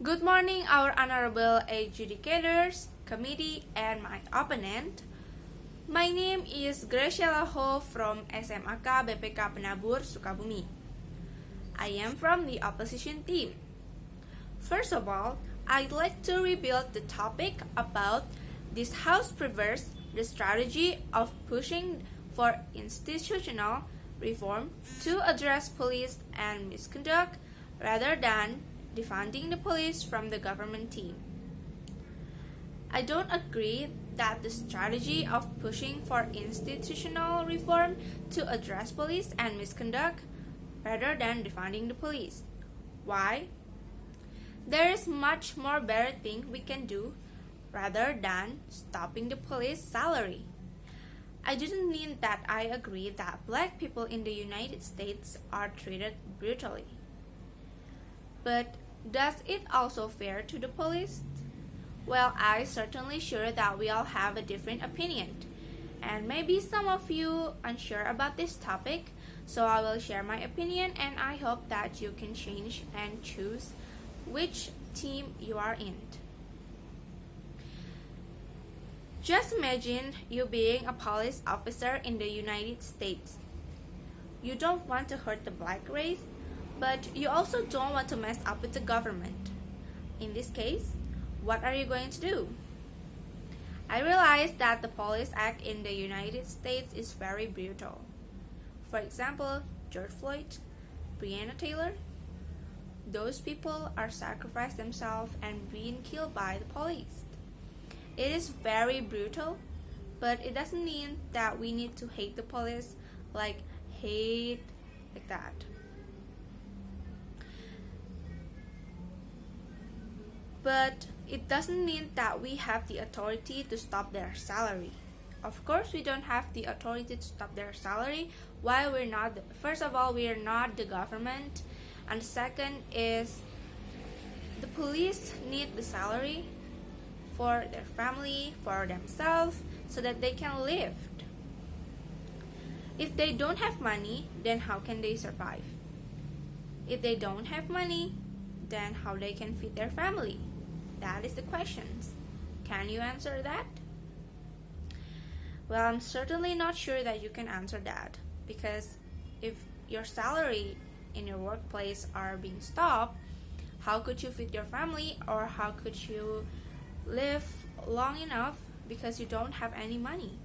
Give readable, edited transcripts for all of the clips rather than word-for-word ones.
Good morning, our honorable adjudicators, committee, and my opponent. My name is Gracesiella Ho from SMAK BPK PENABUR Sukabumi. I am from the opposition team. First of all, I'd like to rebuild the topic about this House prefers the strategy of pushing for institutional reform to address police and misconduct rather than defunding the police from the government team. I don't agree that the strategy of pushing for institutional reform to address police and misconduct rather than defunding the police. Why? There is much more better thing we can do rather than stopping the police salary. I didn't mean that I agree that black people in the United States are treated brutally. But does it also fair to the police? Well, I certainly sure that we all have a different opinion. And maybe some of you unsure about this topic, so I will share my opinion and I hope that you can change and choose which team you are in. Just imagine you being a police officer in the United States. You don't want to hurt the black race, but you also don't want to mess up with the government. In this case, what are you going to do? I realize that the Police Act in the United States is very brutal. For example, George Floyd, Breonna Taylor, those people are sacrificed themselves and being killed by the police. It is very brutal, but it doesn't mean that we need to hate the police like that. But it doesn't mean that we have the authority to stop their salary. Of course, we don't have the authority to stop their salary. Why we're not? First of all, we are not the government, and second is the police need the salary for their family, for themselves, so that they can live. If they don't have money, then how can they survive? If they don't have money, then how they can feed their family? That is the question. Can you answer that? Well, I'm certainly not sure that you can answer that, because if your salary in your workplace are being stopped, how could you feed your family, or how could you live long enough because you don't have any money?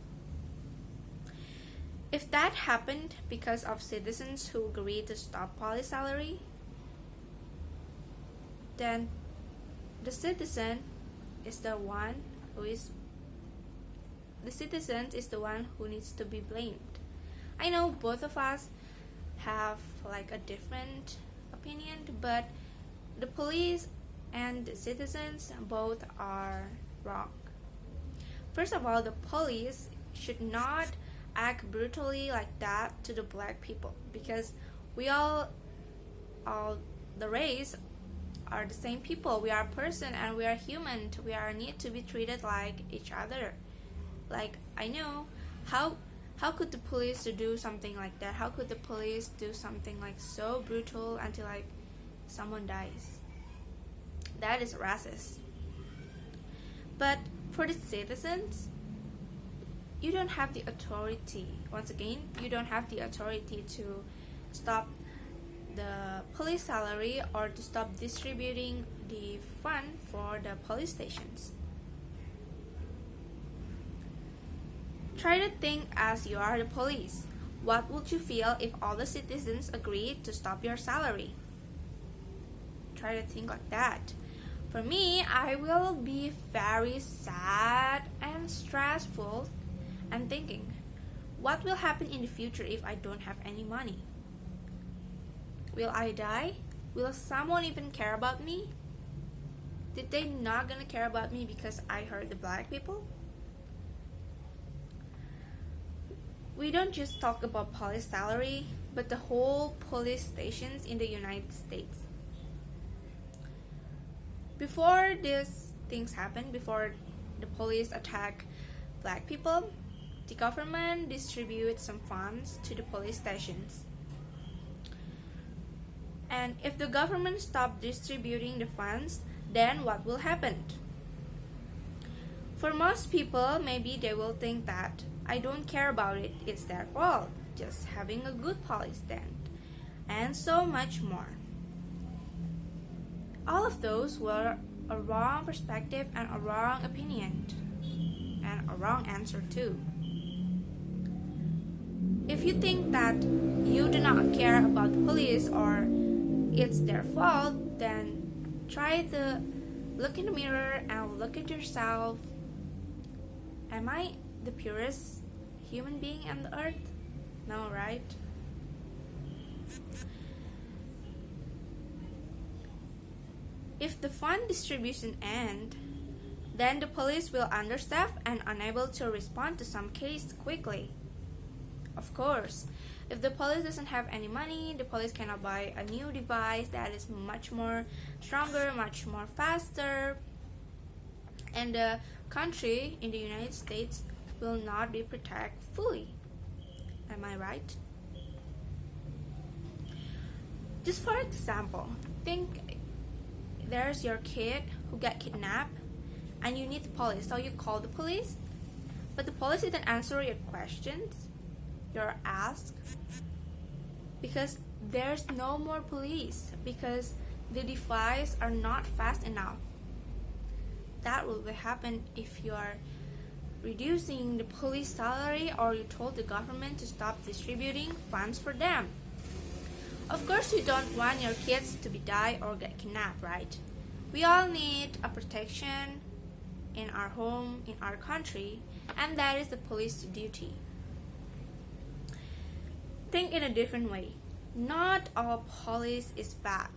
If that happened because of citizens who agreed to stop police salary, then the citizen is the one who needs to be blamed. I know both of us have like a different opinion, but the police and the citizens both are wrong. First of all, the police should not act brutally like that to the black people, because we all the race are the same people. We are a person and we are human. We need to be treated like each other. Like, I know how could the police do something like that? How could the police do something like so brutal until like someone dies? That is racist. But for the citizens, you don't have the authority. Once again, you don't have the authority to stop the police salary or to stop distributing the fund for the police stations. Try to think as you are the police. What would you feel if all the citizens agreed to stop your salary? Try to think like that. For me, I will be very sad and stressful and thinking, what will happen in the future if I don't have any money? Will I die? Will someone even care about me? Did they not gonna care about me because I hurt the black people? We don't just talk about police salary, but the whole police stations in the United States. Before these things happen, before the police attack black people, the government distributes some funds to the police stations. And if the government stopped distributing the funds, then what will happen? For most people, maybe they will think that I don't care about it, it's their fault, just having a good police then, and so much more. All of those were a wrong perspective and a wrong opinion, and a wrong answer too. If you think that you do not care about the police or it's their fault, then try to look in the mirror and look at yourself. Am I the purest human being on the earth? No, right? If the fund distribution ends, then the police will understaffed and unable to respond to some cases quickly. Of course, if the police doesn't have any money, the police cannot buy a new device that is much more stronger, much more faster, and the country in the United States will not be protected fully. Am I right? Just for example, think there's your kid who got kidnapped and you need the police, so you call the police, but the police didn't answer your questions you're asked because there's no more police, because the devices are not fast enough. That will happen if you are reducing the police salary or you told the government to stop distributing funds for them. Of course, you don't want your kids to be die or get kidnapped, right? We all need a protection in our home, in our country, and that is the police duty. Think in a different way. Not all police is bad.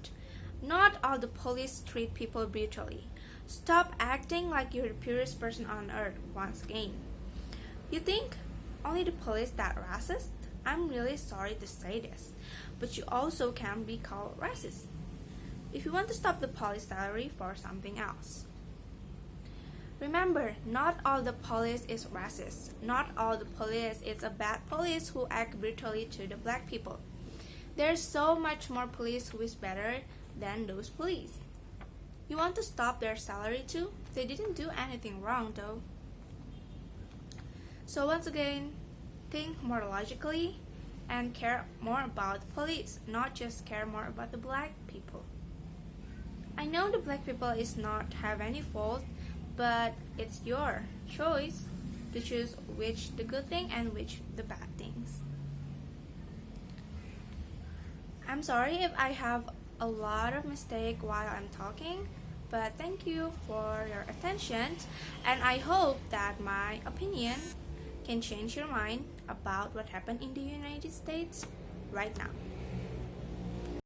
Not all the police treat people brutally. Stop acting like you're the purest person on earth once again. You think only the police that racist? I'm really sorry to say this, but you also can be called racist if you want to stop the police salary for something else. Remember, not all the police is racist. Not all the police is a bad police who act brutally to the black people. There's so much more police who is better than those police. You want to stop their salary too? They didn't do anything wrong though. So once again, think more logically and care more about the police, not just care more about the black people. I know the black people is not have any fault, but it's your choice to choose which the good thing and which the bad things. I'm sorry if I have a lot of mistake while I'm talking, but thank you for your attention, and I hope that my opinion can change your mind about what happened in the United States right now.